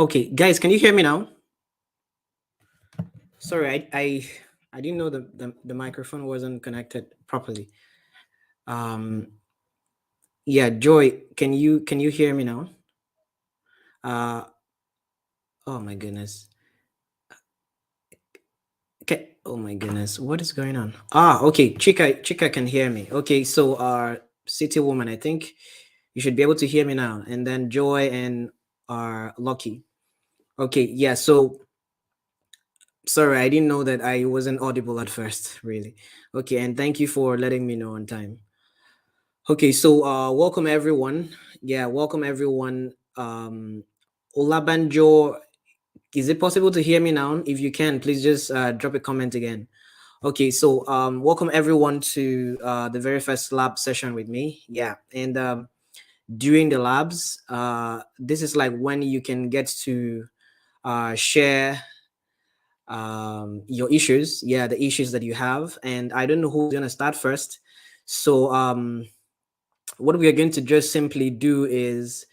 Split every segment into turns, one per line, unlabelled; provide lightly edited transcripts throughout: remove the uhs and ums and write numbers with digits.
Okay, guys, can you hear me now? Sorry, I didn't know the microphone wasn't connected properly. Um, yeah, Joy, can you hear me now? Uh, oh my goodness. Okay, oh my goodness, what is going on? Okay, Chika can hear me. Okay, so City Woman, I think you should be able to hear me now. And then Joy and Lucky. Okay, yeah, so sorry, I didn't know that I wasn't audible at first, really. Okay, and thank you for letting me know on time. Okay, so welcome everyone. Yeah, welcome everyone. Olabanjo, is it possible to hear me now? If you can, please just drop a comment again. Okay, so welcome everyone to the very first lab session with me. Yeah, and during the labs, this is like when you can get to share your issues. Yeah, the issues that you have, and I don't know who's gonna start first. So what we are going to just simply do is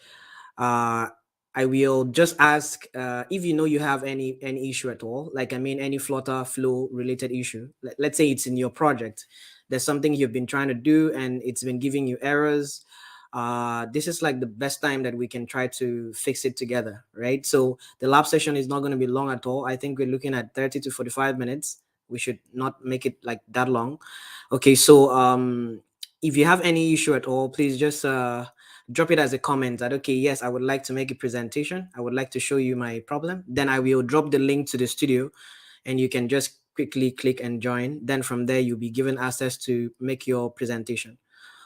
uh, I will just ask if you know you have any issue at all, like I mean any FlutterFlow related issue. Let's say it's in your project. There's something you've been trying to do and it's been giving you errors. This is like the best time that we can try to fix it together, right? So the lab session is not going to be long at all. I think we're looking at 30 to 45 minutes. We should not make it like that long. Okay, so if you have any issue at all, please just drop it as a comment that, okay, yes, I would like to make a presentation. I would like to show you my problem. Then I will drop the link to the studio and you can just quickly click and join. Then from there, you'll be given access to make your presentation.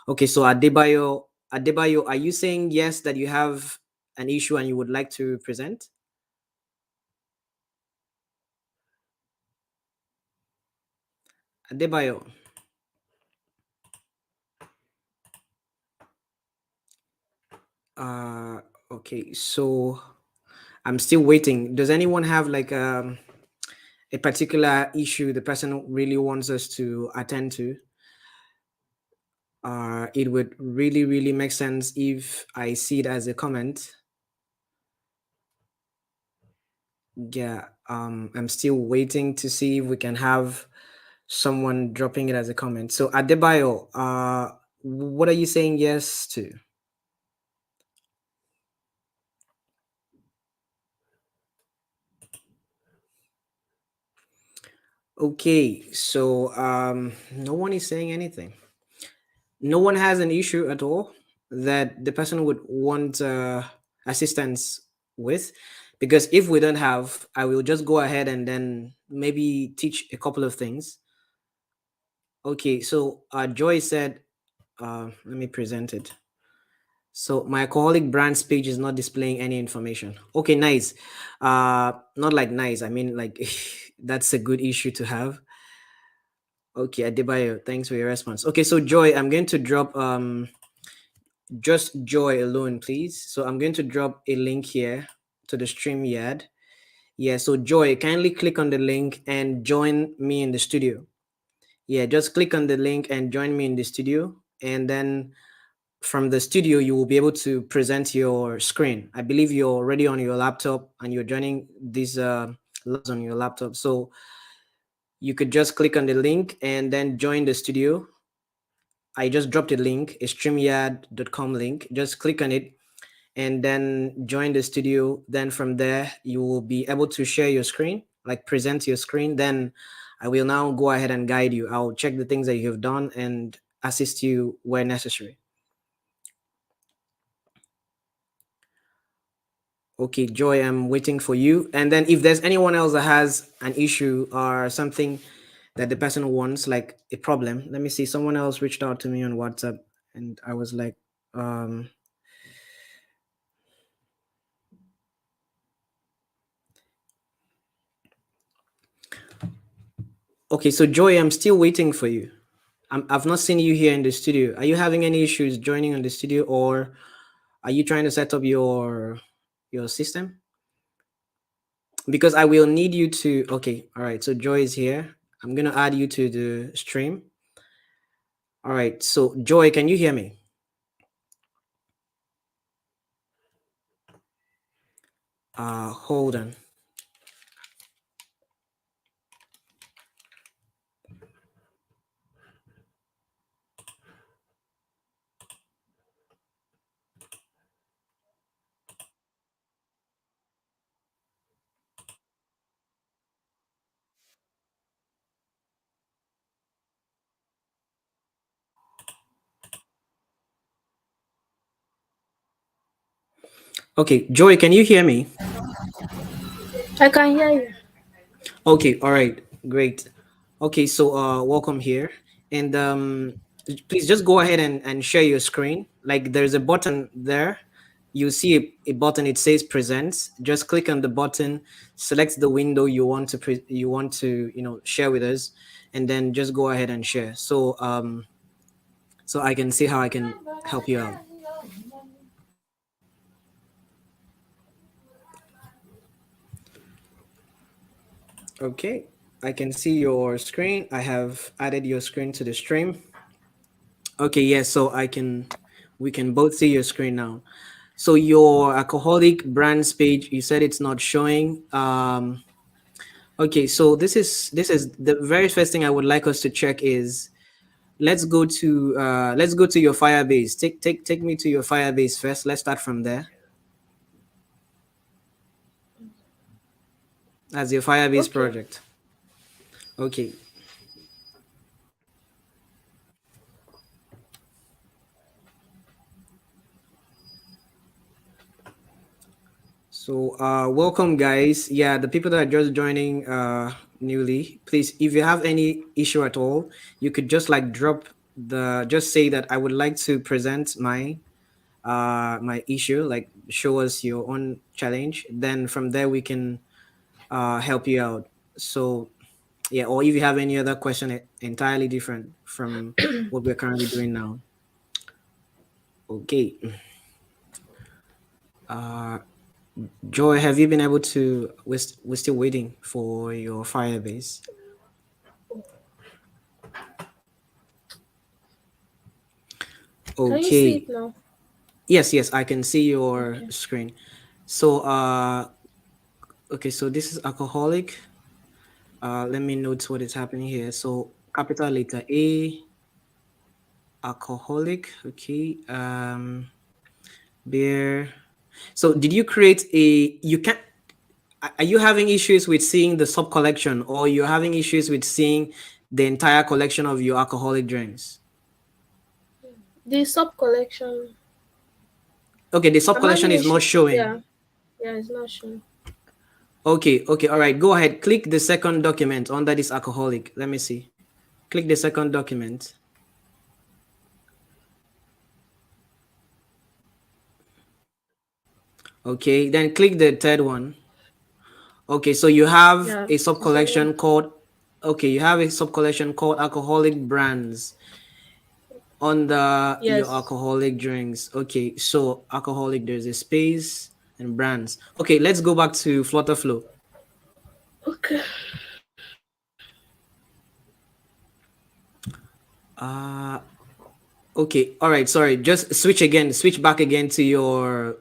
Okay, so Adebayo, are you saying yes that you have an issue and you would like to present? Adebayo. Okay, so I'm still waiting. Does anyone have like a particular issue the person really wants us to attend to? It would really make sense if I see it as a comment. Yeah, I'm still waiting to see if we can have someone dropping it as a comment. So Adebayo, what are you saying yes to? Okay, so no one is saying anything. No one has an issue at all that the person would want assistance with, because if we don't have, I will just go ahead and then maybe teach a couple of things. Okay, so Joy said, let me present it. So my alcoholic brands page is not displaying any information. Okay, nice. Not like nice. I mean, like that's a good issue to have. Okay, Adebayo, thanks for your response. Okay, so Joy, I'm going to drop just Joy alone, please. So I'm going to drop a link here to the StreamYard. Yeah, so Joy, kindly click on the link and join me in the studio. Yeah, just click on the link and join me in the studio. And then from the studio, you will be able to present your screen. I believe you're already on your laptop and you're joining these labs on your laptop. So you could just click on the link and then join the studio. I just dropped a link, a streamyard.com link. Just click on it and then join the studio. Then from there, you will be able to share your screen, like present your screen. Then I will now go ahead and guide you. I'll check the things that you have done and assist you where necessary. Okay, Joy, I'm waiting for you. And then if there's anyone else that has an issue or something that the person wants, like a problem, let me see. Someone else reached out to me on WhatsApp and I was like, okay, so Joy, I'm still waiting for you. I've not seen you here in the studio. Are you having any issues joining on the studio, or are you trying to set up your system? Because I will need you to. Okay, all right. So Joy is here. I'm gonna add you to the stream. All right. So Joy, can you hear me? Hold on. Okay, Joy, can you hear me?
I can hear you.
Okay, all right, great. Okay, so welcome here. And please just go ahead and share your screen. Like there's a button there. You see a button, it says presents. Just click on the button, select the window you want to share with us, and then just go ahead and share. So I can see how I can help you out. Okay, I can see your screen. I have added your screen to the stream. Okay, yes, so we can both see your screen now. So your alcoholic brands page, you said it's not showing. Okay, so this is the very first thing I would like us to check is let's go to your Firebase. Take me to your Firebase first. Let's start from there. As your Firebase
Okay.
project. Okay. So welcome guys. Yeah, the people that are just joining newly, please if you have any issue at all, you could just like drop the just say that I would like to present my issue, like show us your own challenge. Then from there we can help you out. So yeah, or if you have any other question entirely different from what we're currently doing now. Okay. Uh Joy, have you been able to we're still waiting for your Firebase.
Can you see it
Okay.
now?
Yes, I can see your
Okay.
screen. So okay, so this is alcoholic. Let me note what is happening here. So capital letter A, alcoholic. Okay. Beer. So did you create a you can are you having issues with seeing the sub collection, or you're having issues with seeing the entire collection of your alcoholic drinks?
The sub collection.
Okay, the sub
I'm
collection
having
is not
issue.
showing.
Yeah. Yeah, it's not showing.
Okay, all right. Go ahead. Click the second document under this alcoholic. Let me see. Click the second document. Okay, then click the third one. Okay, so you have
Yeah,
a sub
it's on
collection called you have a sub collection called alcoholic brands under your
Yes.
alcoholic drinks. Okay, so alcoholic, there's a space and brands. Okay, let's go back to FlutterFlow.
Okay.
Uh okay, all right, sorry. Just switch back again to your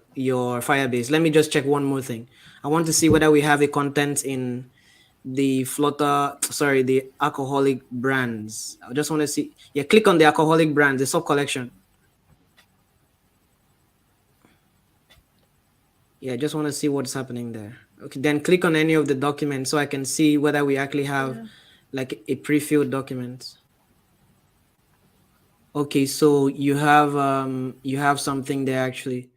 Firebase. Let me just check one more thing. I want to see whether we have a content in the the alcoholic brands. I just want to see. Yeah, click on the alcoholic brands, the sub collection. Yeah, I just want to see what's happening there. Okay, then click on any of the documents so I can see whether we actually have
Yeah.
like a pre-filled document. Okay, so you have something there actually.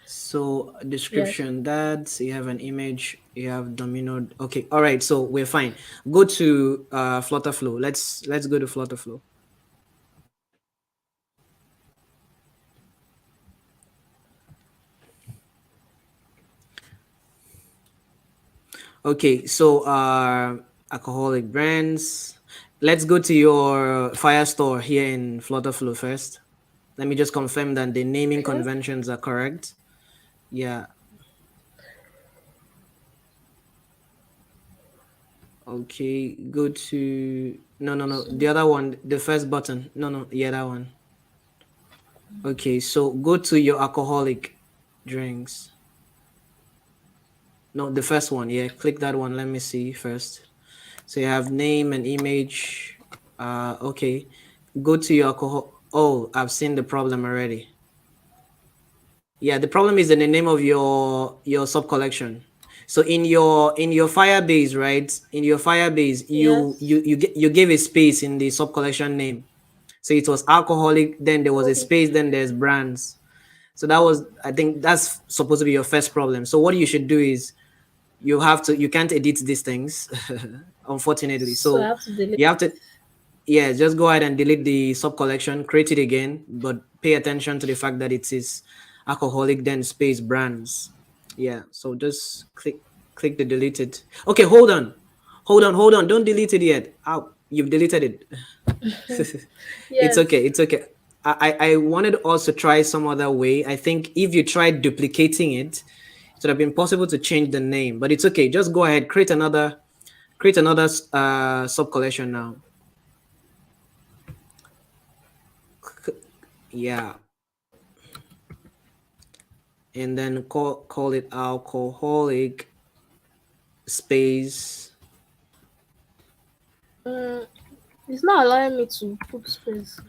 So
Yes.
description that you have an image, you have domino. Okay, all right, so we're fine. Go to FlutterFlow. Let's go to FlutterFlow. Okay, so alcoholic brands. Let's go to your Firestore here in FlutterFlow first. Let me just confirm that the naming
Okay.
conventions are correct. Yeah. Okay. Go to no. The other one, the first button. No. Yeah, that one. Okay. So go to your alcoholic drinks. No, the first one. Yeah, click that one. Let me see first. So you have name and image. Okay. Go to your cohort. Oh, I've seen the problem already. Yeah, the problem is in the name of your sub collection. So in your Firebase, right? In your Firebase,
Yes.
you gave a space in the sub collection name. So it was alcoholic, then there was a space, then there's brands. So that was, I think that's supposed to be your first problem. So what you should do is you can't edit these things, unfortunately.
So I
So
have to delete
you have
it.
to, yeah, just go ahead and delete the sub collection, create it again, but pay attention to the fact that it is alcoholic, then space brands. Yeah, so just click the deleted. Okay, hold on, don't delete it yet. You've deleted it. It's
Yes.
okay, it's okay. I wanted us to try some other way. I think if you tried duplicating it, it would have been possible to change the name, but it's okay. Just go ahead, create another sub collection now. Yeah, and then call it alcoholic space.
Mm, it's not allowing me to put space.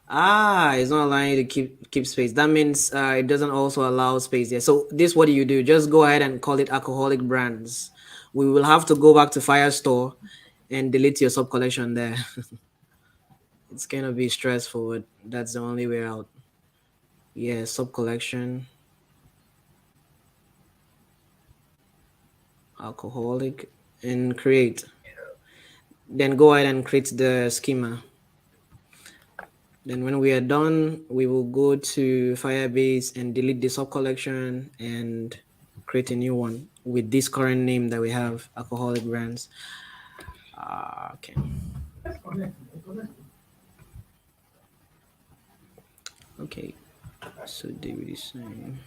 It's not allowing you to keep space. That means it doesn't also allow space there. So this, what do you do? Just go ahead and call it alcoholic brands. We will have to go back to Firestore and delete your sub collection there. It's gonna be stressful, but that's the only way out. Yeah, sub collection alcoholic and create. Then go ahead and create the schema. Then when we are done, we will go to Firebase and delete the sub collection and create a new one with this current name that we have, alcoholic brands. Okay. Okay. So David is saying.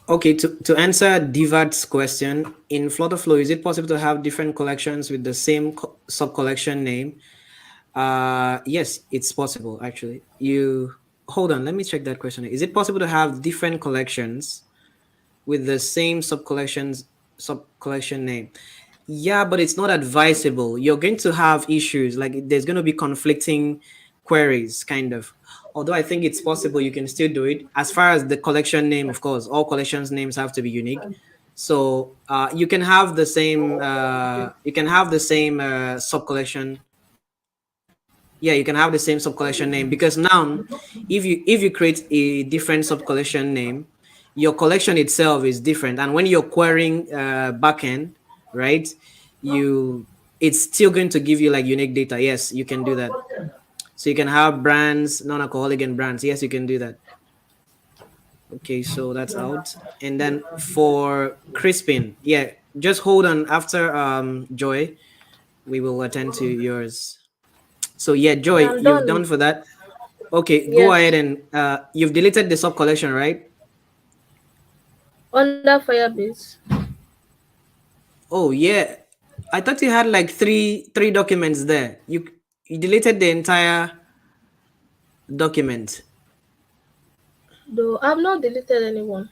Okay, to answer Divat's question, in FlutterFlow, is it possible to have different collections with the same sub collection name? Yes, it's possible actually. You hold on, let me check that question. Is it possible to have different collections with the same sub collection name? Yeah, but it's not advisable. You're going to have issues, like there's going to be conflicting queries, kind of. Although I think it's possible, you can still do it. As far as the collection name, of course, all collections names have to be unique. So you can have the same sub collection. Yeah, you can have the same sub collection name, because now if you create a different sub collection name, your collection itself is different, and when you're querying backend, right, you it's still going to give you like unique data. Yes, you can do that. So you can have brands, non-alcoholic and brands. Yes, you can do that. Okay, so that's out. And then for Crispin, yeah, just hold on. After Joy, we will attend to yours. So yeah, Joy,
I'm
you've
done.
done for that. Okay, go ahead
Yes.
and you've deleted the sub collection, right?
Under Firebase.
Oh yeah, I thought you had like three documents there. You deleted the entire document.
Though I've not deleted anyone.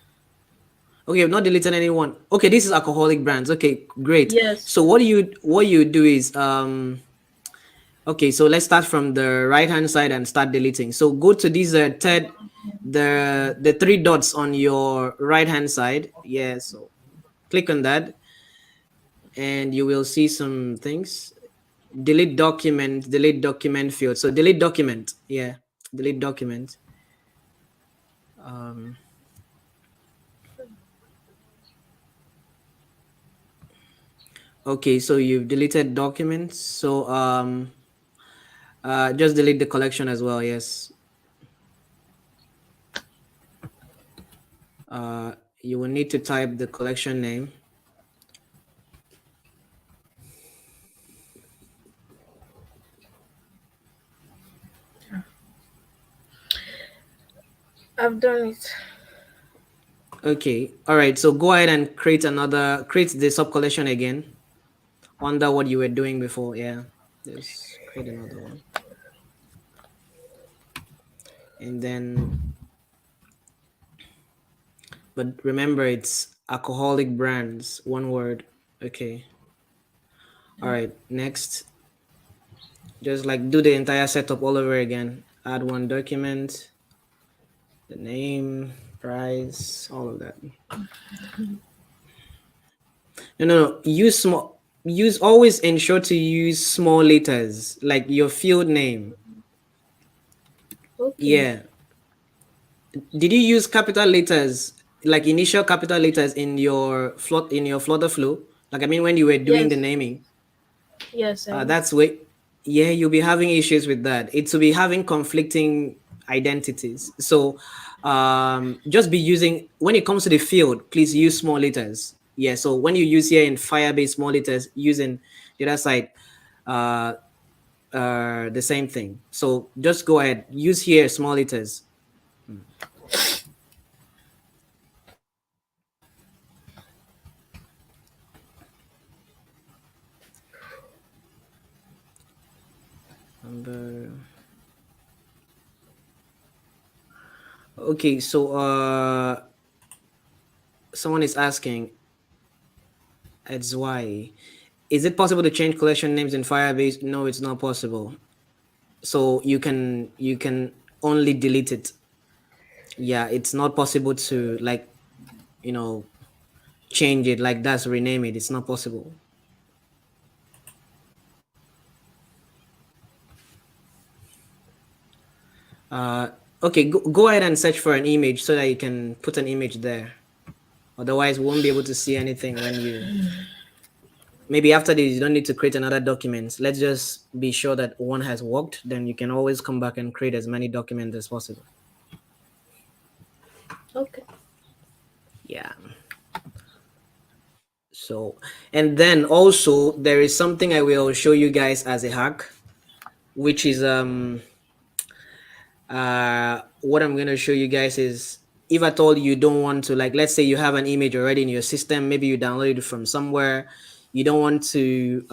Okay, you've not deleted anyone. Okay, this is alcoholic brands. Okay, great.
Yes.
So what you do is okay, so let's start from the right hand side and start deleting. So go to this the three dots on your right hand side. Yeah, so click on that and you will see some things. Delete document field. So delete document. Yeah, delete document. Um, okay, so you've deleted documents. So just delete the collection as well. Yes. You will need to type the collection name.
I've done it.
Okay. All right. So go ahead and create the sub collection again under what you were doing before. Yeah. Just create another one. And then, but remember it's alcoholic brands, one word. Okay. All right. Next, just like do the entire setup all over again. Add one document, the name, price, all of that. No. Use small. Use always ensure to use small letters like your field name.
Okay.
Yeah. Did you use capital letters like initial capital letters in your FlutterFlow? Like I mean, when you were doing the
Yes.
naming,
Yes, I
that's
use.
where, yeah, you'll be having issues with that. It will be having conflicting identities. So, just be using when it comes to the field. Please use small letters. Yeah. So when you use here in Firebase small letters, using the other side, uh, the same thing. So just go ahead, use here small letters. Hmm. Number. Okay, so someone is asking, it's why. Is it possible to change collection names in Firebase? No, it's not possible. So you can only delete it. Yeah, it's not possible to like, you know, change it like that's rename it. It's not possible. Uh okay, go ahead and search for an image so that you can put an image there. Otherwise, we won't be able to see anything when you maybe after this you don't need to create another document. Let's just be sure that one has worked, then you can always come back and create as many documents as possible.
Okay.
Yeah. So, and then also there is something I will show you guys as a hack, which is what I'm going to show you guys is, if at all you don't want to, like, let's say you have an image already in your system, maybe you downloaded it from somewhere, you don't want to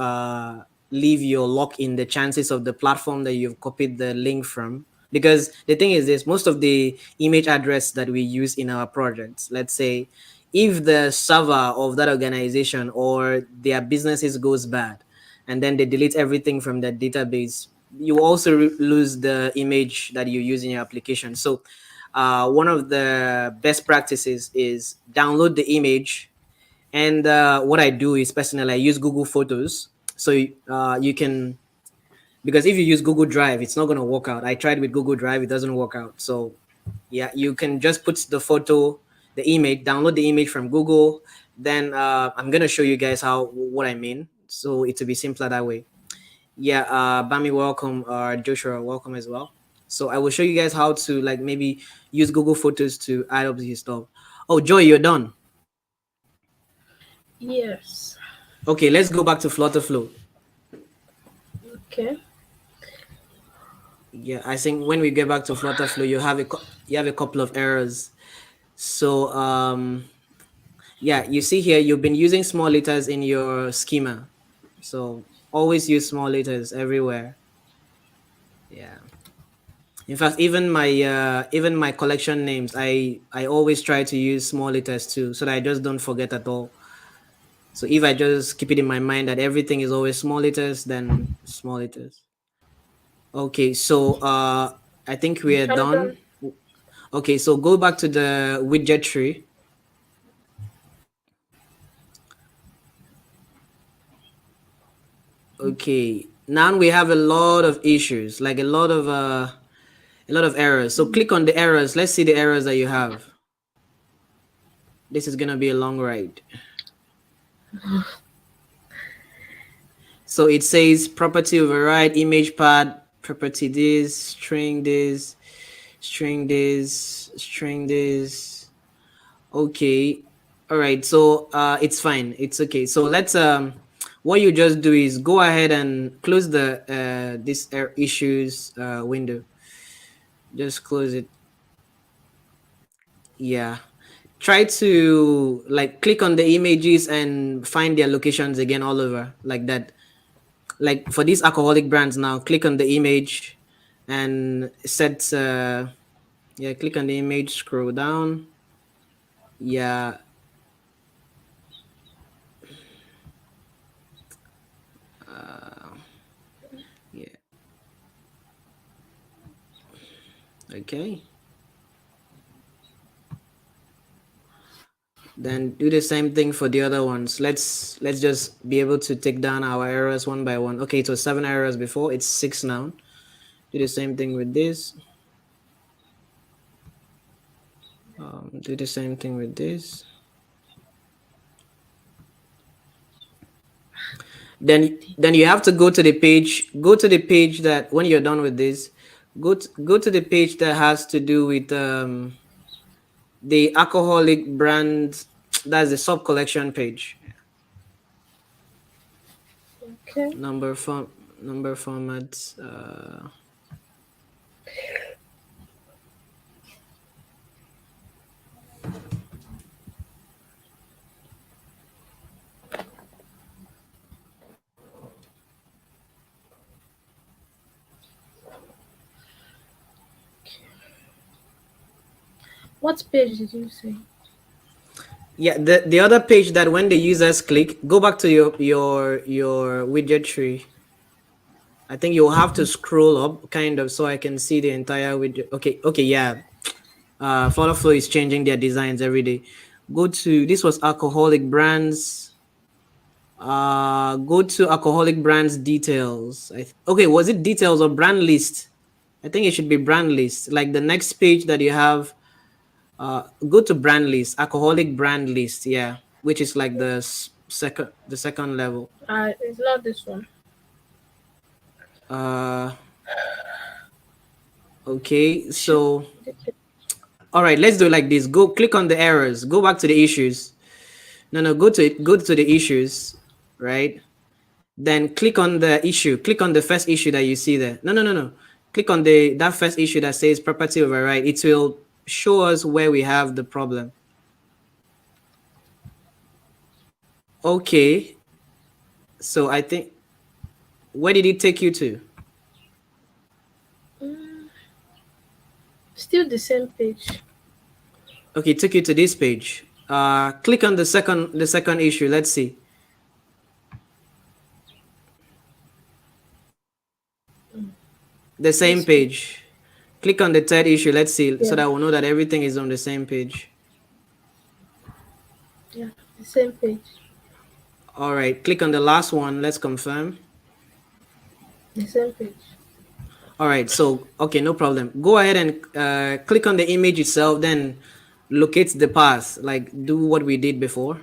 leave your lock in the chances of the platform that you've copied the link from. Because the thing is this, most of the image address that we use in our projects, let's say if the server of that organization or their businesses goes bad and then they delete everything from that database, you also lose the image that you use in your application. So one of the best practices is download the image. And what I do is personally I use Google Photos. So you can, because if you use Google Drive, it's not going to work out. I tried with Google Drive, it doesn't work out. So yeah, you can just put the photo, the image, download the image from Google. Then I'm going to show you guys how what I mean, so it will be simpler that way. Yeah, Bami, welcome. Joshua, welcome as well. So I will show you guys how to like maybe use Google Photos to add up your stuff. Oh, Joy, you're done.
Yes.
Okay, let's go back to FlutterFlow.
Okay.
Yeah, I think when we get back to FlutterFlow, you have a couple of errors. So yeah, you see here you've been using small letters in your schema. So always use small letters everywhere. Yeah. In fact, even my collection names, I always try to use small letters too, so that I just don't forget at all. So if I just keep it in my mind that everything is always small letters, then small letters. Okay, so I think we are
I'm
done.
done.
Okay, so go back to the widget tree. Okay, now we have a lot of issues, like a lot of errors. So click on the errors. Let's see the errors that you have. This is gonna be a long ride. So it says property override, image pad, property this, string this, string this, string this. Okay. All right. So it's fine. It's okay. So let's what you just do is go ahead and close the this issues window. Just close it. Yeah. Try to like click on the images and find their locations again all over like that. Like for these alcoholic brands now, click on the image and set yeah, click on the image, scroll down. Yeah. Uh, yeah. Okay. Then do the same thing for the other ones. Let's just be able to take down our errors one by one. Okay, it was 7 errors before, it's 6 now. Do the same thing with this. Do the same thing with this. Then you have to go to the page. Go to the page that when you're done with this, go to the page that has to do with the alcoholic brand. That's the sub collection page.
Okay.
Number formats.
What page did you say?
Yeah, the other page that when the users click, go back to your widget tree. I think you'll have to scroll up kind of so I can see the entire widget. Okay, yeah. FlutterFlow is changing their designs every day. Go to this was alcoholic brands. Go to alcoholic brands details. Okay, was it details or brand list? I think it should be brand list. Like the next page that you have, go to brand list, alcoholic brand list, yeah, which is like the second level.
It's not this one.
Uh, okay,
Should
so all right, let's do it like this. Go click on the errors. Go back to the issues. No, go to the issues, right? Then click on the issue. Click on the first issue that you see there. No. Click on that first issue that says property override. It will show us where we have the problem. Okay. So I think where did it take you to?
still the same page.
Okay, it took you to this page. Click on the second issue. Let's see. The same
This
page. Click on the third issue. Let's see, so
Yeah,
that we'll know that everything is on the same page.
yeah, the same page.
All right, click on the last one. Let's confirm.
The same page.
All right, so okay, no problem. Go ahead and click on the image itself, then locate the path, like do what we did before.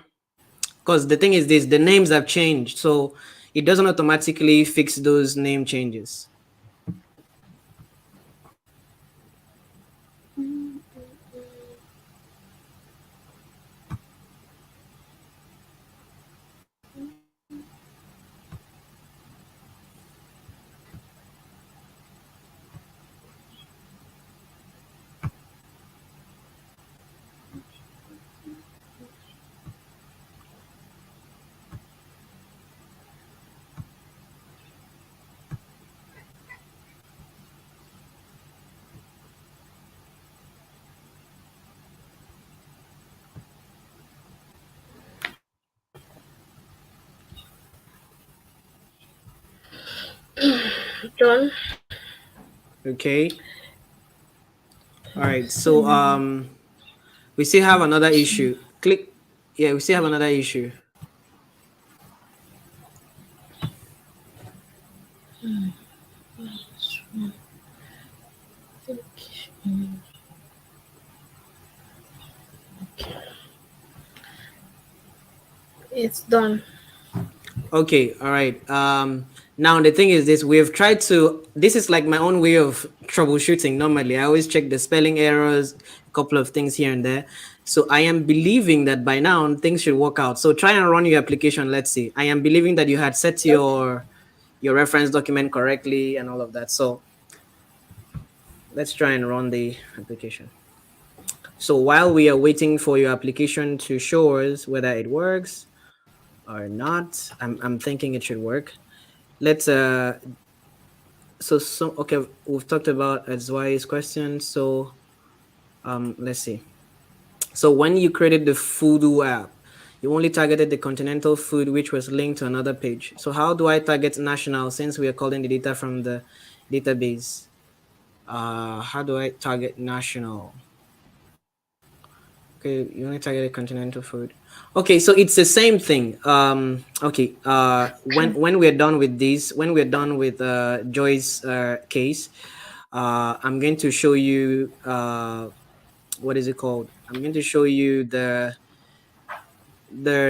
Because the thing is this, the names have changed, so it doesn't automatically fix those name changes.
Done.
Okay. All right, so we still have another issue. Click. Yeah, we still have another issue.
It's done.
Okay, all right. Now the thing is this: we have tried to. This is like my own way of troubleshooting. Normally, I always check the spelling errors, a couple of things here and there. So I am believing that by now things should work out. So try and run your application. Let's see. I am believing that you had set your reference document correctly and all of that. So let's try and run the application. So while we are waiting for your application to show us whether it works or not, I'm thinking it should work. Let's okay, we've talked about Azwai's question. So let's see. So when you created the Fudu app, you only targeted the continental food, which was linked to another page. So how do I target national since we are calling the data from the database? How do I target national? Okay, you only targeted continental food. Okay, so it's the same thing. Okay. When we're done with this, when we're done with Joy's case, I'm going to show you what is it called? I'm going to show you the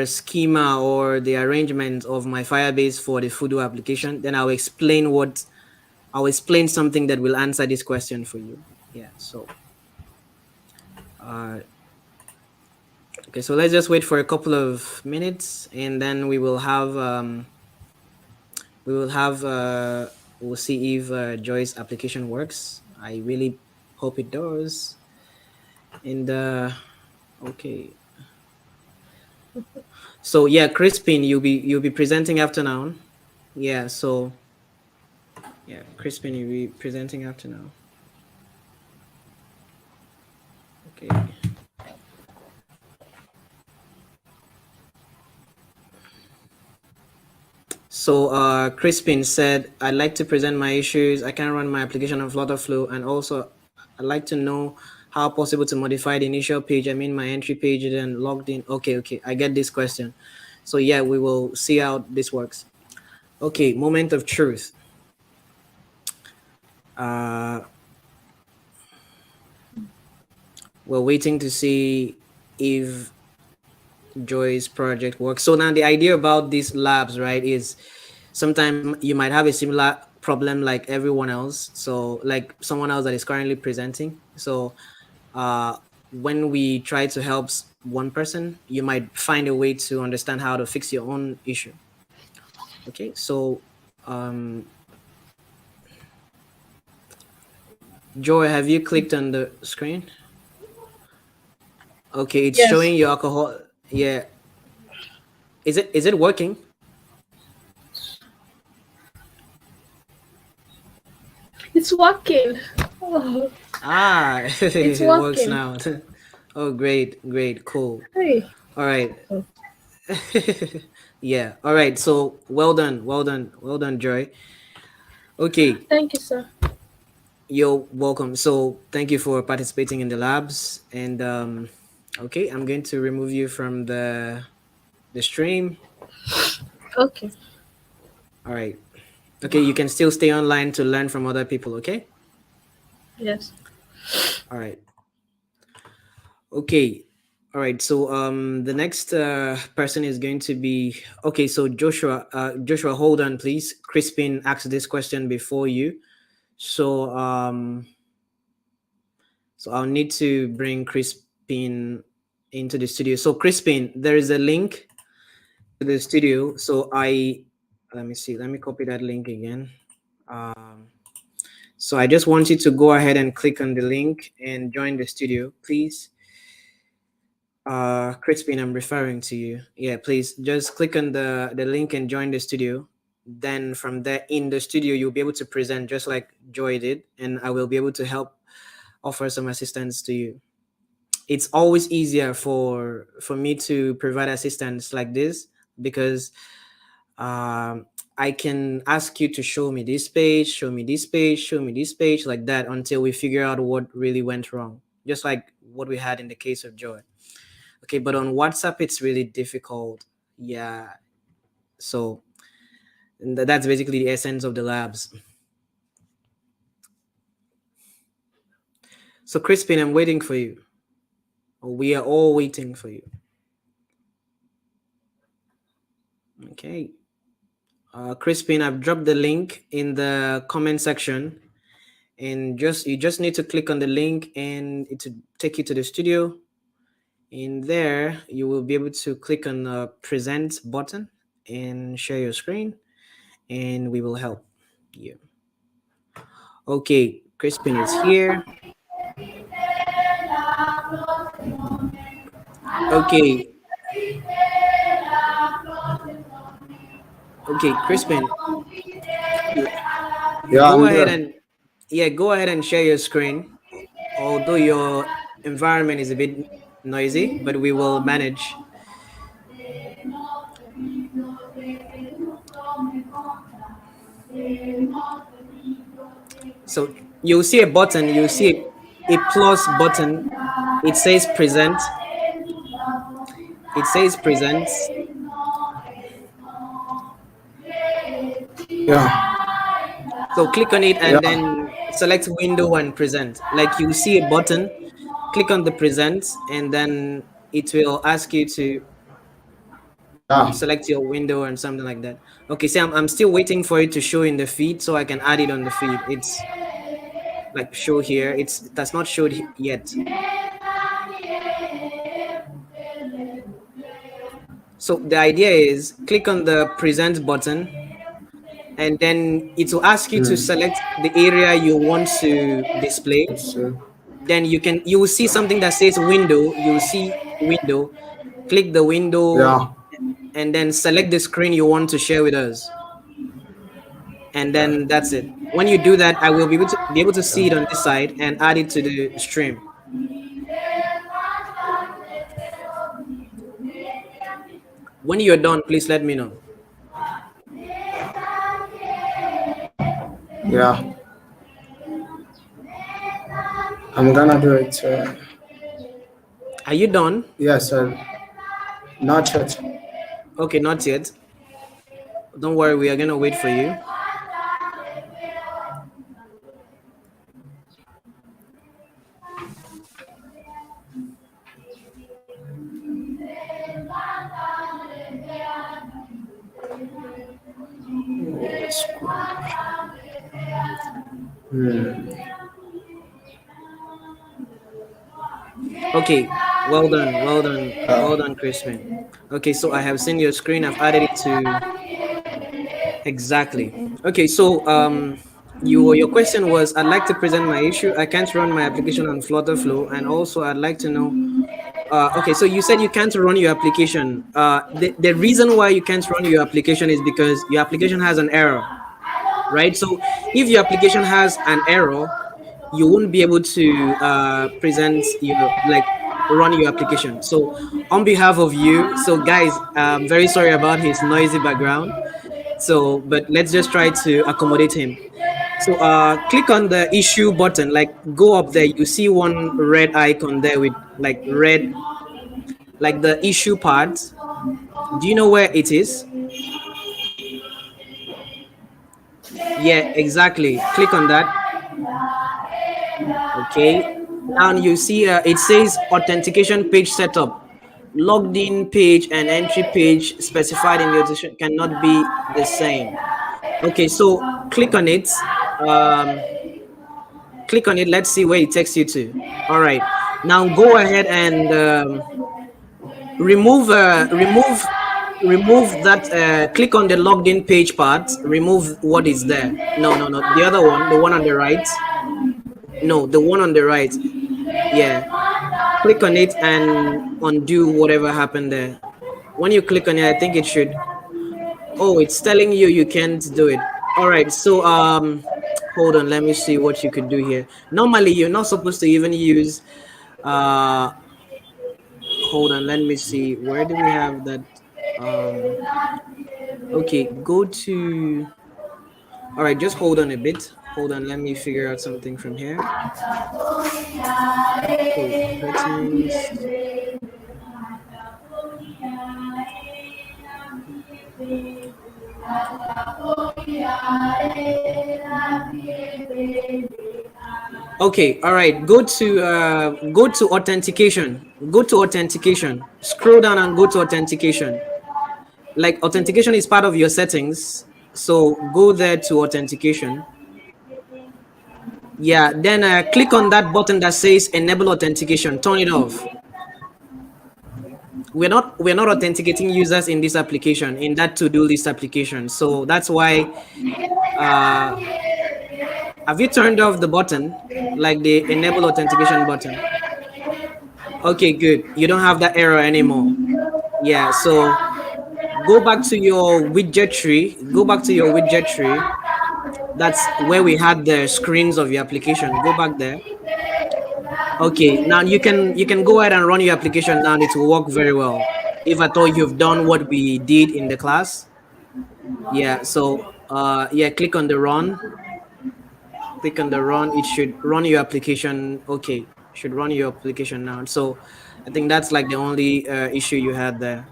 schema or the arrangement of my Firebase for the Fudu application. Then I'll explain something that will answer this question for you. Yeah. So, uh, okay. So let's just wait for a couple of minutes, and then we will have we'll see if Joy's application works. I really hope it does. And okay. So yeah, Crispin, you'll be presenting after now. Yeah. So yeah, Crispin, you'll be presenting after now. Okay. So Crispin said, I'd like to present my issues. I can run my application on FlutterFlow, and also I'd like to know how possible to modify the initial page. I mean my entry page and logged in. Okay, I get this question. So yeah, we will see how this works. Okay, moment of truth. Uh, we're waiting to see if Joy's project works. So now the idea about these labs, right, is sometimes you might have a similar problem like everyone else. So like someone else that is currently presenting. So when we try to help one person, you might find a way to understand how to fix your own issue. Okay, so Joy, have you clicked on the screen? Okay, it's
Yes,
showing your alcohol. Yeah, is it working?
it's working. Oh,
Ah,
it's
it works
working.
now. Oh, great, cool.
Hey.
All right. Yeah. All right. So well done, Joy. Okay,
Thank you, sir.
you're welcome. So thank you for participating in the labs. And okay, I'm going to remove you from the stream.
Okay.
All right. Okay, you can still stay online to learn from other people. Okay.
Yes.
All right. Okay. All right. So the next person is going to be okay. So Joshua, hold on, please. Crispin asked this question before you. So I'll need to bring Crispin into the studio. So Crispin, there is a link to the studio. So let me see. Let me copy that link again. Um, so I just want you to go ahead and click on the link and join the studio, please. Crispin, I'm referring to you. Yeah, please just click on the link and join the studio. Then from there in the studio, you'll be able to present just like Joy did, and I will be able to help offer some assistance to you. It's always easier for me to provide assistance like this because I can ask you to show me this page, show me this page, show me this page, like that until we figure out what really went wrong, just like what we had in the case of Joy. Okay, but on WhatsApp it's really difficult. Yeah, so that's basically the essence of the labs. So Crispin, I'm waiting for you. We are all waiting for you. Okay. Crispin, I've dropped the link in the comment section, and you just need to click on the link, and it will take you to the studio. In there, you will be able to click on the present button and share your screen, and we will help you. Okay, Crispin is here. Okay, okay, Crispin,
Yeah,
go
I'm
ahead
there.
and yeah, go ahead and share your screen. Although your environment is a bit noisy, but we will manage. So you'll see a button, you'll see a plus button. It says present. It says present.
Yeah,
So click on it and
yeah,
then select window and present. Like you see a button, click on the present, and then it will ask you to
yeah,
select your window and something like that. Okay, see, I'm still waiting for it to show in the feed so I can add it on the feed. It's like show here. It does not show yet. So the idea is click on the present button and then it will ask you to select the area you want to display.
it's,
Then you will see something that says window. You will see window. Click the window
yeah,
and then select the screen you want to share with us. And then that's it. When you do that, I will be able to see it on this side and add it to the stream. When you're done, please let me know.
yeah. I'm gonna do it.
Are you done?
Yes, not yet.
Okay, not yet. Don't worry, we are gonna wait for you.
It's Hmm.
Okay, well done, well done, well
Uh,
done, Crispin. Okay, so I have seen your screen. I've added it to exactly. Okay, so your question was, I'd like to present my issue. I can't run my application on FlutterFlow, and also I'd like to know. Okay, so you said you can't run your application. The reason why you can't run your application is because your application has an error, right? So if your application has an error, you won't be able to present your like run your application. So on behalf of you, so guys, I'm very sorry about his noisy background. So, but let's just try to accommodate him. So click on the issue button, like go up there. You see one red icon there with like red, like the issue part. Do you know where it is? Yeah, exactly. Click on that. Okay. Now you see it says authentication page setup. Logged in page and entry page specified in the authentication cannot be the same. Okay, so click on it. Um, click on it. Let's see where it takes you to. All right. Now go ahead and remove remove that click on the logged in page part, remove what is there. No, the other one, the one on the right. No, the one on the right. Yeah, click on it and undo whatever happened there. When you click on it, I think it should. Oh, it's telling you you can't do it. All right, so hold on, let me see what you could do here. Normally you're not supposed to even use uh hold on, let me see, where do we have that? um okay, go to, all right, just hold on a bit. Hold on, let me figure out something from here. So settings. Okay, all right. Go to authentication. Go to authentication. Scroll down and go to authentication. Like authentication is part of your settings. So go there to authentication. Yeah, then click on that button that says enable authentication. Turn it off. We're not authenticating users in this application, in that to-do list application. So that's why uh have you turned off the button, like the enable authentication button? Okay, good. You don't have that error anymore. Yeah, so go back to your widget tree. Go back to your widget tree. That's where we had the screens of your application. Go back there. Okay, now you can go ahead and run your application now. It will work very well. If at all you've done what we did in the class. Yeah, so yeah, click on the run. Click on the run. It should run your application. Okay, should run your application now. So I think that's like the only issue you had there.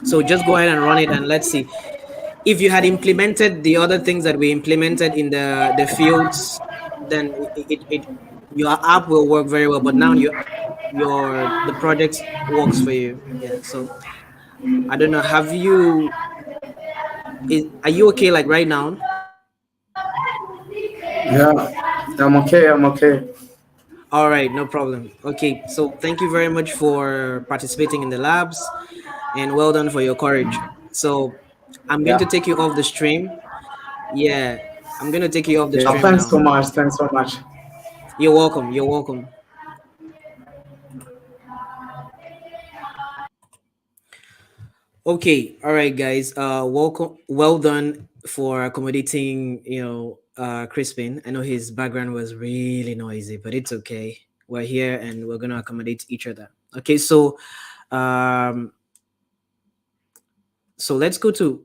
So just go ahead and run it and let's see. If you had implemented the other things that we implemented in the fields, then it your app will work very well. But now the project works for you. Yeah. So I don't know. Are you okay like right now?
Yeah, I'm okay. I'm okay.
All right, no problem. Okay, so thank you very much for participating in the labs and well done for your courage. So I'm going to
Yeah.
take you off the stream. Yeah, I'm going to take you off the
Okay.
stream
Thanks so
now.
much. Thanks so much.
You're welcome. You're welcome. Okay, all right, guys. Welcome. Well done for accommodating. Crispin. I know his background was really noisy, but it's okay. We're here and we're gonna accommodate each other. Okay, um, so let's go to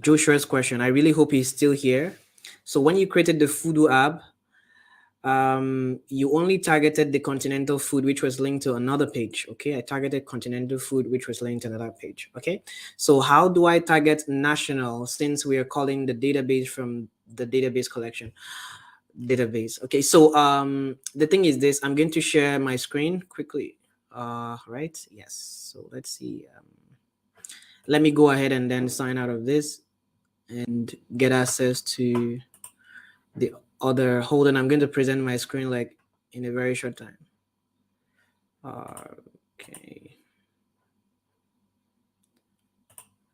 Joshua's question. I really hope he's still here. So when you created the Fudu app, you only targeted the continental food which was linked to another page. Okay, I targeted continental food which was linked to another page. Okay, so how do I target national since we are calling the database from the database collection database? Okay, so the thing is this, I'm going to share my screen quickly. Right, yes, so let's see. Let me go ahead and then sign out of this and get access to the other. Hold on, I'm going to present my screen like in a very short time. Okay,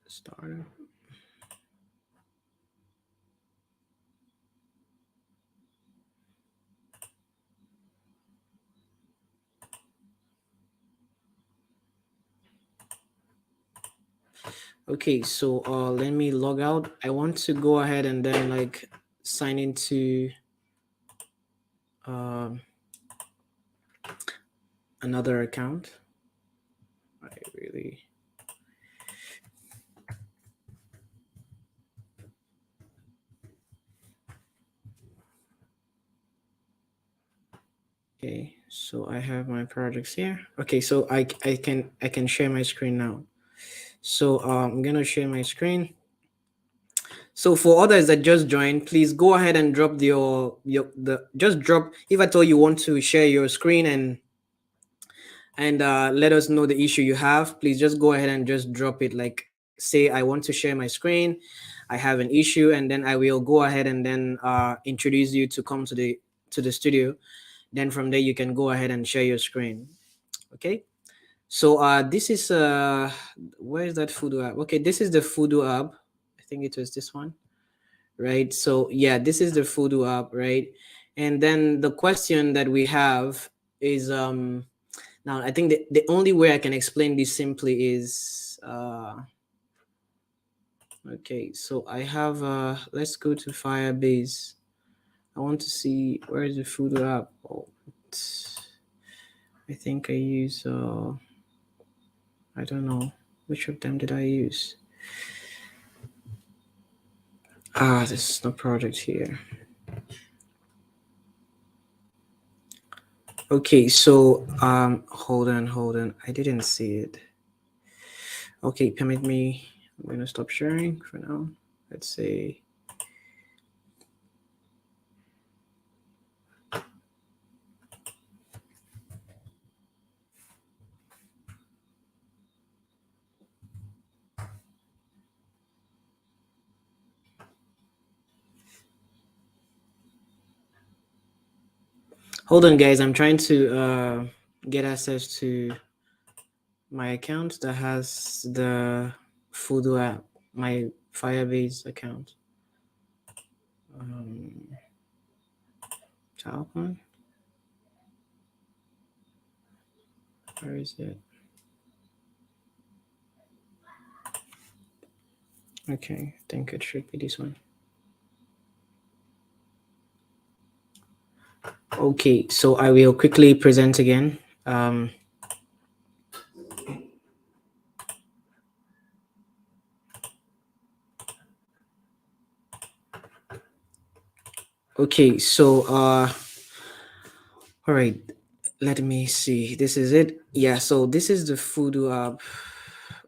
start. Okay, so let me log out. I want to go ahead and then like sign into another account. I really Okay, so I have my projects here. Okay, so I can share my screen now. So I'm gonna share my screen. So for others that just joined, please go ahead and drop the just drop if at all you want to share your screen and let us know the issue you have. Please just go ahead and just drop it. Like say I want to share my screen, I have an issue, and then I will go ahead and then introduce you to come to the studio. Then from there you can go ahead and share your screen. Okay. So this is where is that Fudu app? Okay, this is the Fudu app. I think it was this one, right? So yeah, this is the Fudu app, right? And then the question that we have is now I think the only way I can explain this simply is okay, so I have let's go to Firebase. I want to see where is the Fudu app. Oh, I think I use I don't know which of them did I use. This is no project here. Okay, so hold on. I didn't see it. Okay, permit me. I'm gonna stop sharing for now. Let's say hold on guys, I'm trying to get access to my account that has the Fudu app, my Firebase account. Child one. Where is it? Okay, I think it should be this one. Okay, so I will quickly present again. Okay, so all right, let me see. This is it. Yeah, so this is the Voodoo app.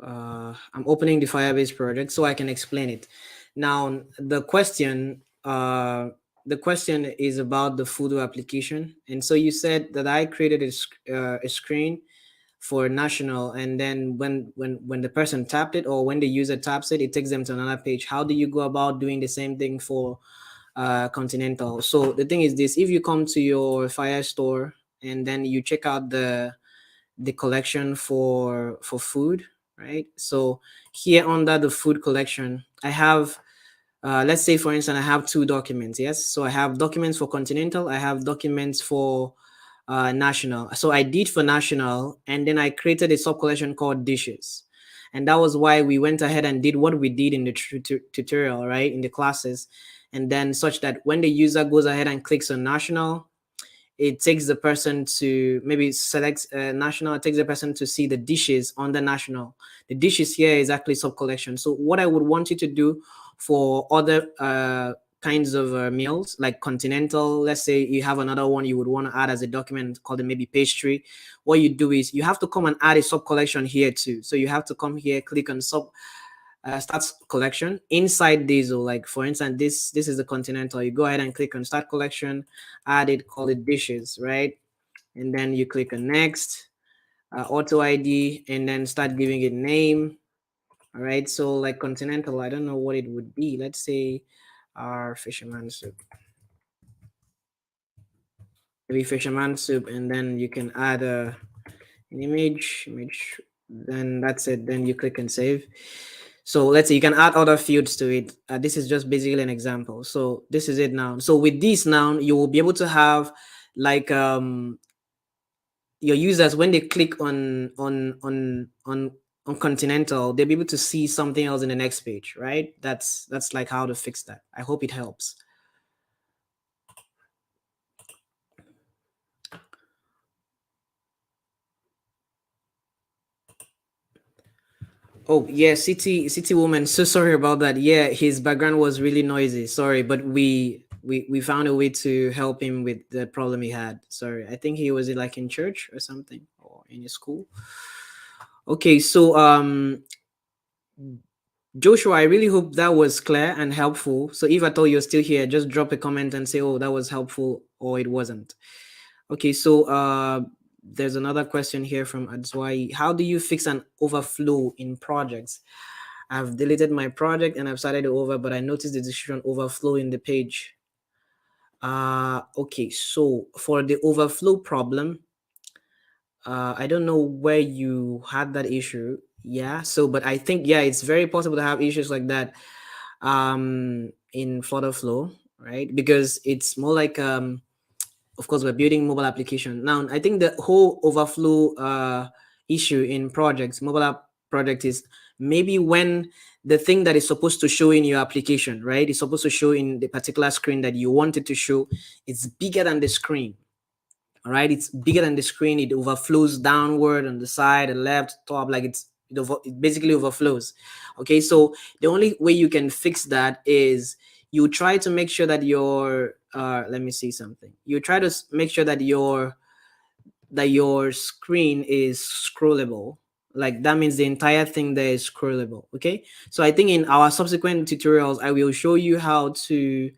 I'm opening the Firebase project so I can explain it. Now, the question is about the Voodoo application, and so you said that I created a screen for national, and then when the person tapped it or when the user taps it, it takes them to another page. How do you go about doing the same thing for continental? So the thing is this: if you come to your Fire store and then you check out the collection for food, right? So here under the food collection, I have let's say for instance I have two documents. Yes, so I have documents for continental, I have documents for national. So I did for national, and then I created a sub collection called dishes, and that was why we went ahead and did what we did in the tutorial, right, in the classes. And then such that when the user goes ahead and clicks on national, it takes the person to maybe select national, it takes the person to see the dishes on the national. The dishes here is actually sub collection. So what I would want you to do for other kinds of meals like continental, let's say you have another one you would want to add as a document called maybe pastry, what you do is you have to come and add a sub collection here too. So you have to come here, click on sub start collection inside these. Or like for instance, this is the continental. You go ahead and click on start collection, add it, call it dishes, right? And then you click on next, auto ID, and then start giving it name. All right, so like continental, I don't know what it would be. Let's say our fisherman soup, maybe fisherman soup, and then you can add an image, then that's it. Then you click and save. So let's say you can add other fields to it. This is just basically an example. So this is it now. So with this now, you will be able to have like your users, when they click on continental, they'll be able to see something else in the next page, right? That's like how to fix that. I hope it helps. Oh yeah, city woman. So sorry about that. Yeah, his background was really noisy. Sorry, but we found a way to help him with the problem he had. Sorry, I think he was like in church or something or in a school. Okay, so Joshua, I really hope that was clear and helpful. So if at all you're still here, just drop a comment and say, oh, that was helpful or it wasn't. Okay, so there's another question here from Adzwai. How do you fix an overflow in projects? I've deleted my project and I've started it over, but I noticed the decision overflow in the page. Okay, so for the overflow problem, I don't know where you had that issue. Yeah, so but I think yeah, it's very possible to have issues like that in FlutterFlow, right? Because it's more like of course we're building mobile application. Now I think the whole overflow issue in projects, mobile app project, is maybe when the thing that is supposed to show in your application, right, is supposed to show in the particular screen that you want it to show, it's bigger than the screen. All right, it's bigger than the screen, it overflows downward on the side, the left, top, like it basically overflows. Okay, so the only way you can fix that is you try to make sure that your let me see something. You try to make sure that your screen is scrollable. Like that means the entire thing there is scrollable. Okay, so I think in our subsequent tutorials I will show you how to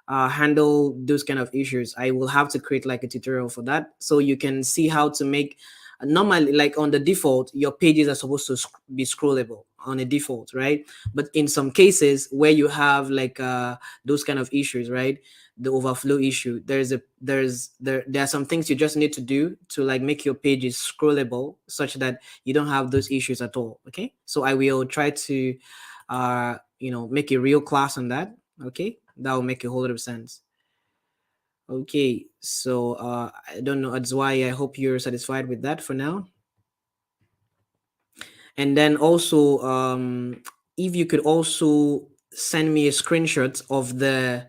handle those kind of issues. I will have to create like a tutorial for that, so you can see how to make normally, like on the default, your pages are supposed to be scrollable on a default, right? But in some cases where you have like those kind of issues, right, the overflow issue, there are some things you just need to do to like make your pages scrollable such that you don't have those issues at all. Okay, so I will try to make a real class on that. Okay, that will make a whole lot of sense. Okay, so I don't know, Adzwai, I hope you're satisfied with that for now. And then also, if you could also send me a screenshot of the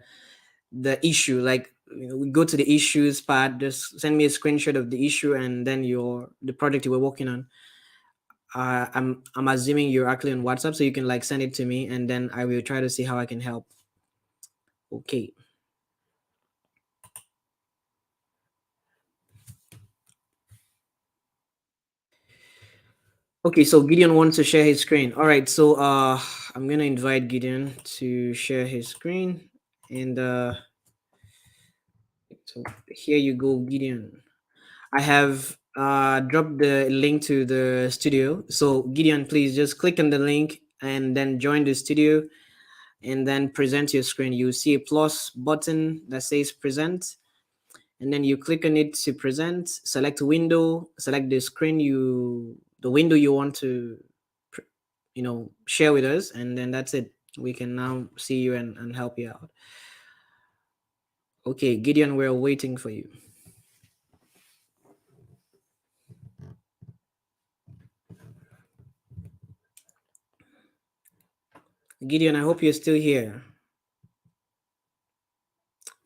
issue, like we go to the issues part, just send me a screenshot of the issue and then the project you were working on. I'm assuming you're actually on WhatsApp, so you can like send it to me, and then I will try to see how I can help. Okay. Okay, so Gideon wants to share his screen. All right, so I'm gonna invite Gideon to share his screen, and so here you go, Gideon. I have dropped the link to the studio. So Gideon, please just click on the link and then join the studio, and then present your screen. You see a plus button that says present, and then you click on it to present. Select window, select the screen the window you want to share with us, and then that's it. We can now see you and help you out. Okay, Gideon, we're waiting for you. Gideon, I hope you're still here.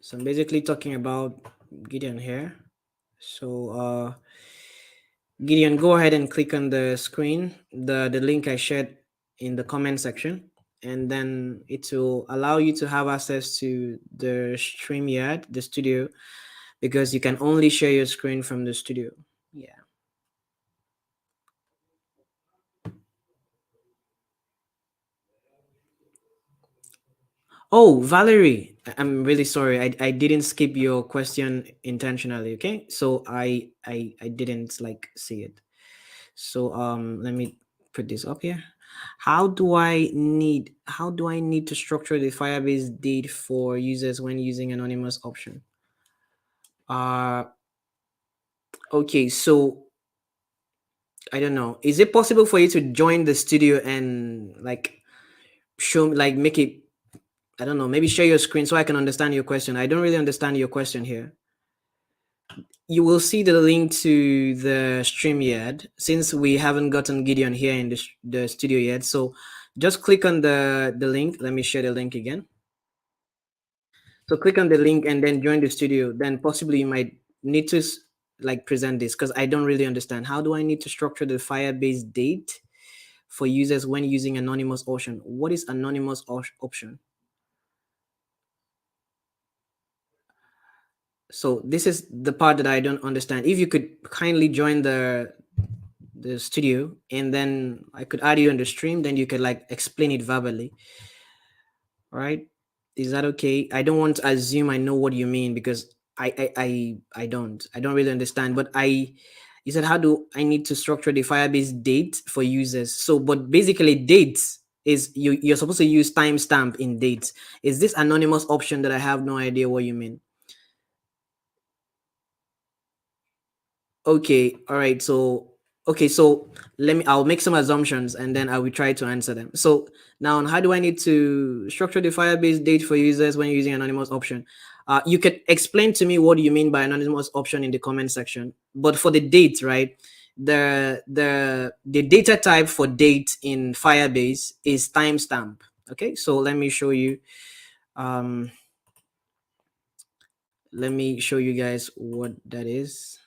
So I'm basically talking about Gideon here. So Gideon, go ahead and click on the screen, the link I shared in the comment section, and then it will allow you to have access to the StreamYard, the studio, because you can only share your screen from the studio. Yeah. Oh, Valerie, I'm really sorry. I didn't skip your question intentionally. Okay, so I didn't like see it. So let me put this up here. How do I need to structure the Firebase date for users when using anonymous option? Okay, so I don't know. Is it possible for you to join the studio and like show like make it, I don't know, maybe share your screen so I can understand your question. I don't really understand your question here. You will see the link to the StreamYard since we haven't gotten Gideon here in the studio yet. So just click on the link. Let me share the link again. So click on the link and then join the studio. Then possibly you might need to like present this because I don't really understand. How do I need to structure the Firebase date for users when using anonymous option? What is anonymous option? So this is the part that I don't understand. If you could kindly join the studio and then I could add you on the stream, then you could like explain it verbally. All right, is that okay? I don't want to assume I know what you mean because I don't really understand. But you said, how do I need to structure the Firebase date for users? So but basically dates is you're supposed to use timestamp in dates. Is this anonymous option that I have no idea what you mean? Okay, all right. So I'll make some assumptions and then I will try to answer them. So now, how do I need to structure the Firebase date for users when using anonymous option? You could explain to me what do you mean by anonymous option in the comment section. But for the date, right? The data type for date in Firebase is timestamp. Okay, so let me show you. Let me show you guys what that is.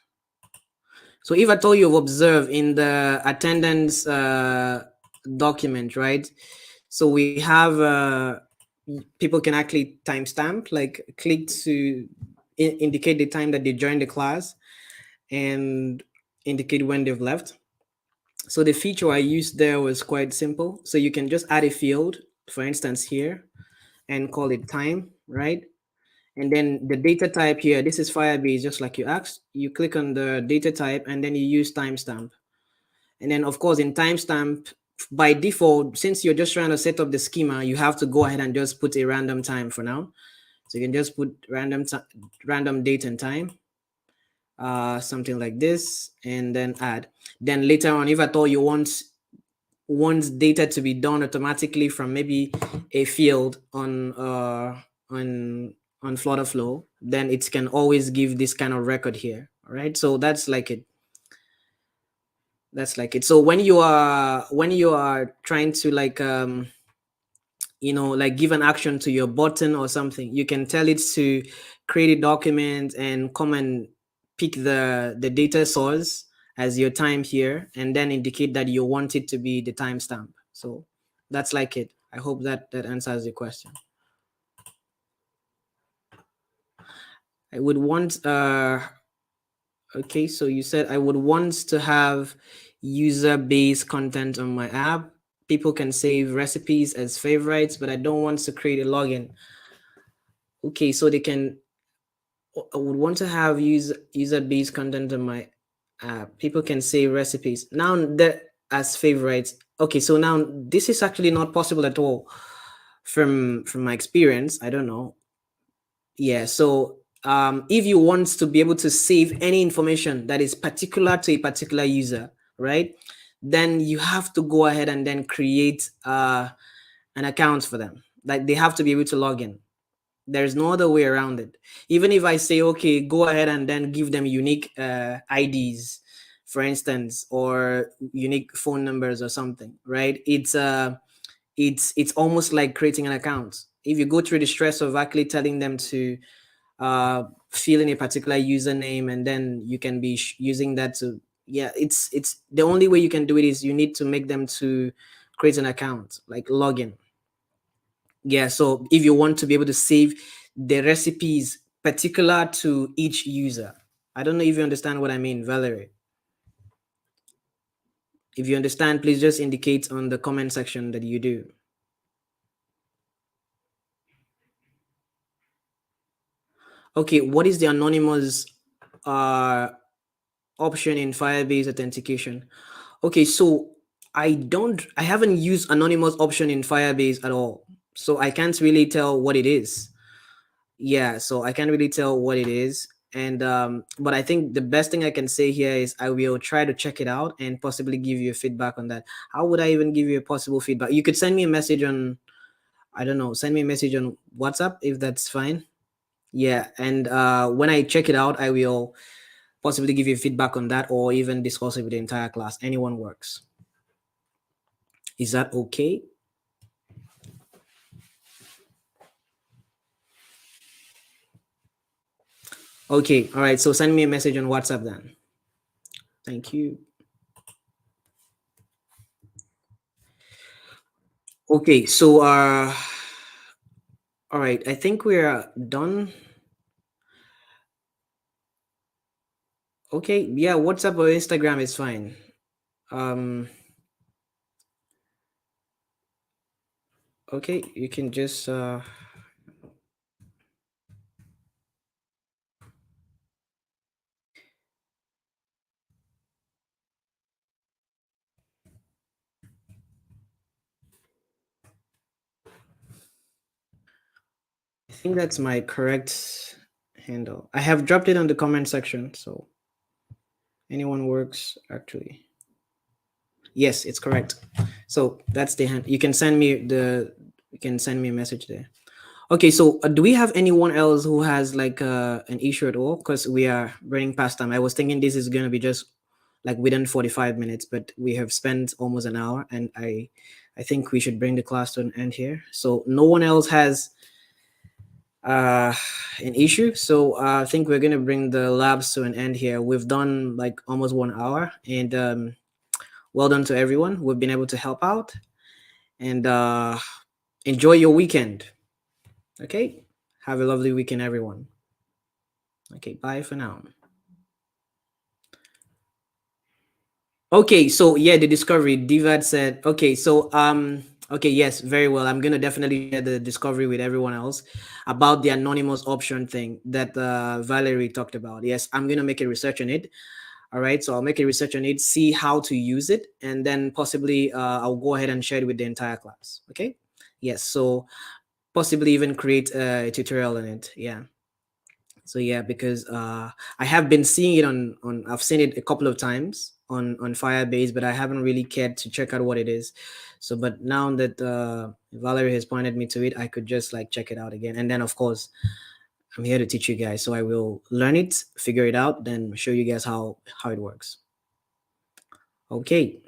So if at all you've observed in the attendance document, right? So we have people can actually timestamp, like click to indicate the time that they joined the class and indicate when they've left. So the feature I used there was quite simple. So you can just add a field, for instance, here, and call it time, right? And then the data type here, this is Firebase, just like you asked. You click on the data type and then you use timestamp. And then of course in timestamp, by default, since you're just trying to set up the schema, you have to go ahead and just put a random time for now. So you can just put random date and time, something like this, and then add. Then later on, if at all you want data to be done automatically from maybe a field on FlutterFlow, then it can always give this kind of record here. All right, so that's like it. That's like it. So when you are trying to like like give an action to your button or something, you can tell it to create a document and come and pick the data source as your time here, and then indicate that you want it to be the timestamp. So that's like it. I hope that answers the question. I would want okay, so you said I would want to have user-based content on my app. People can save recipes as favorites, but I don't want to create a login. Okay, so they can. I would want to have user-based content on my app. People can save recipes now that as favorites. Okay, so now this is actually not possible at all from my experience. I don't know. Yeah, so if you want to be able to save any information that is particular to a particular user, right, then you have to go ahead and then create an account for them. Like, they have to be able to log in. There's no other way around it. Even if I say, okay, go ahead and then give them unique IDs, for instance, or unique phone numbers or something, right? It's almost like creating an account. If you go through the stress of actually telling them to fill in a particular username, and then you can be using that to, yeah, it's the only way you can do it is you need to make them to create an account, like login. Yeah, so if you want to be able to save the recipes particular to each user. I don't know if you understand what I mean, Valerie. If you understand, please just indicate on the comment section that you do. Okay, what is the anonymous option in Firebase authentication? Okay, so I haven't used anonymous option in Firebase at all, so I can't really tell what it is. Yeah, so I can't really tell what it is. And but I think the best thing I can say here is I will try to check it out and possibly give you feedback on that. How would I even give you a possible feedback? You could send me a message on, I don't know, send me a message on WhatsApp if that's fine. Yeah, and when I check it out, I will possibly give you feedback on that, or even discuss it with the entire class. Anyone works. Is that okay? Okay, all right. So send me a message on WhatsApp then. Thank you. Okay, so all right, I think we're done. Okay, yeah, WhatsApp or Instagram is fine. Okay, you can just I think that's my correct handle. I have dropped it on the comment section, so anyone works actually. Yes, it's correct. So that's the hand. You can send me a message there. Okay, so do we have anyone else who has like an issue at all? Because we are running past time. I was thinking this is going to be just like within 45 minutes, but we have spent almost an hour, and I think we should bring the class to an end here. So no one else has an issue. So I think we're going to bring the labs to an end here. We've done like almost 1 hour, and well done to everyone. We've been able to help out, and enjoy your weekend. Okay, have a lovely weekend, everyone. Okay, bye for now. Okay, so yeah, the discovery, Divad said, okay, so okay, yes, very well. I'm gonna definitely share the discovery with everyone else about the anonymous option thing that Valerie talked about. Yes, I'm gonna make a research on it. All right, so I'll make a research on it, see how to use it, and then possibly I'll go ahead and share it with the entire class. Okay, yes, so possibly even create a tutorial on it. Yeah. So yeah, because I have been seeing it on I've seen it a couple of times on Firebase, but I haven't really cared to check out what it is. So but now that Valerie has pointed me to it, I could just like check it out again. And then of course I'm here to teach you guys, so I will learn it, figure it out, then show you guys how it works. Okay.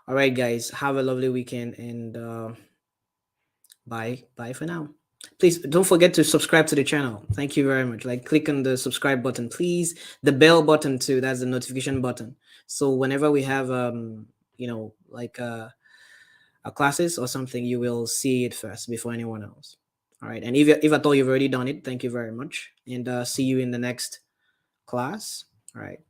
All right, guys. Have a lovely weekend, and bye for now. Please don't forget to subscribe to the channel. Thank you very much. Like, click on the subscribe button, please. The bell button too. That's the notification button. So whenever we have like a classes or something, you will see it first before anyone else. All right. And if I thought you've already done it, thank you very much, and see you in the next class. All right.